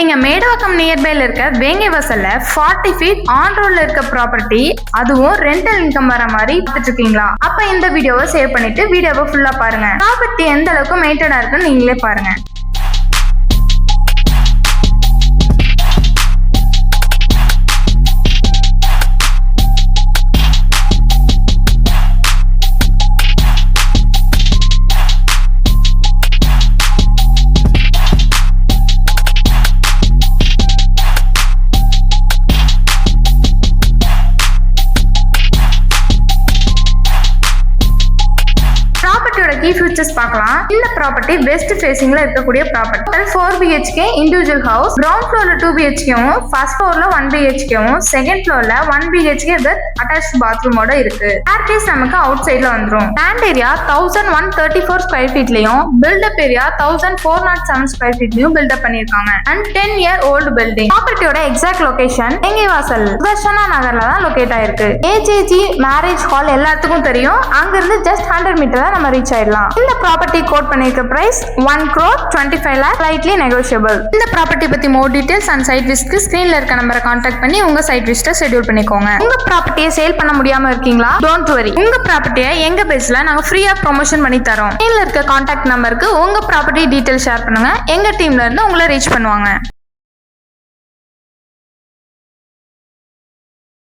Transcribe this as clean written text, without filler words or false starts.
நீங்க மேடவாக்கம் நியர்பைல இருக்க வேங்கை வாசல்ல 40 ஃபீட் ஆன் ரோட்ல இருக்க ப்ராப்பர்ட்டி, அதுவும் ரெண்டல் இன்கம் வர மாதிரி பார்த்துட்டு இருக்கீங்களா? அப்ப இந்த வீடியோவை சேவ் பண்ணிட்டு வீடியோவை ஃபுல்லா பாருங்க. ப்ராப்பர்ட்டி எந்த அளவுக்கு மெயின்டைனா இருக்குன்னு நீங்களே பாருங்க. கீ ஃபீச்சர்ஸ் பார்க்கலாம். இந்த ப்ராப்பர்ட்டி வெஸ்ட் ஃபேசிங்ல இருக்கக்கூடிய property. 4 BHK individual house. Ground ஃப்ளோர்ல 2 BHKவும், ஃபர்ஸ்ட் ஃப்ளோர்ல 1 BHKவும், செகண்ட் ஃப்ளோர்ல 1 BHK வித் அட்டாச்ட் பாத்ரூமோட இருக்கு. ஸ்டேர்கேஸ் நமக்கு அவுட் சைடுல வந்துரும். லேண்ட் ஏரியா 1134 ஸ்கொயர் ஃபீட்லயும், பில்டப் ஏரியா 1407 ஸ்கொயர் ஃபீட்லயும் பில்டப் பண்ணிருக்காங்க. And 10 year old building. ப்ராப்பர்ட்டியோட எக்ஸாக்ட் லொகேஷன் வேங்கை வாசல் சுதர்ஷனா நகர்ல தான் லொகேட் ஆயிருக்கு. AJG மேரேஜ் ஹால் எல்லாத்துக்கும் தெரியும். அங்க இருந்து ஜஸ்ட் 100 மீட்டர் தான் நம்ம ரீச் ஆயிடலாம். இந்த ப்ராப்பர்ட்டி கோட் பண்ணிருக்க பிரைஸ் 1,25 lakh, slightly negotiable. இந்த ப்ராப்பர்ட்டி பத்தி மோர் டீடைல்ஸ் அண்ட் சைட் விசிட்க்கு ஸ்கிரீன்ல இருக்க நம்பரை கான்டாக்ட் பண்ணி உங்க சைட் விசிட்ட ஷெட்யூல் பண்ணிக்கோங்க. உங்க ப்ராப்பர்ட்டியை சேல் பண்ண முடியாம இருக்கீங்களா? டோன்ட் வரி, உங்க ப்ராப்பர்ட்டியை எங்க பேஜ்ல நாங்க ஃப்ரீயா ப்ரொமோஷன் பண்ணி தரோம். ஸ்கிரீன்ல இருக்க கான்டாக்ட் நம்பருக்கு உங்க ப்ராப்பர்ட்டி டீடைல் ஷேர் பண்ணுங்க. எங்க டீம்ல இருந்து உங்களை ரீச் பண்ணுவாங்க.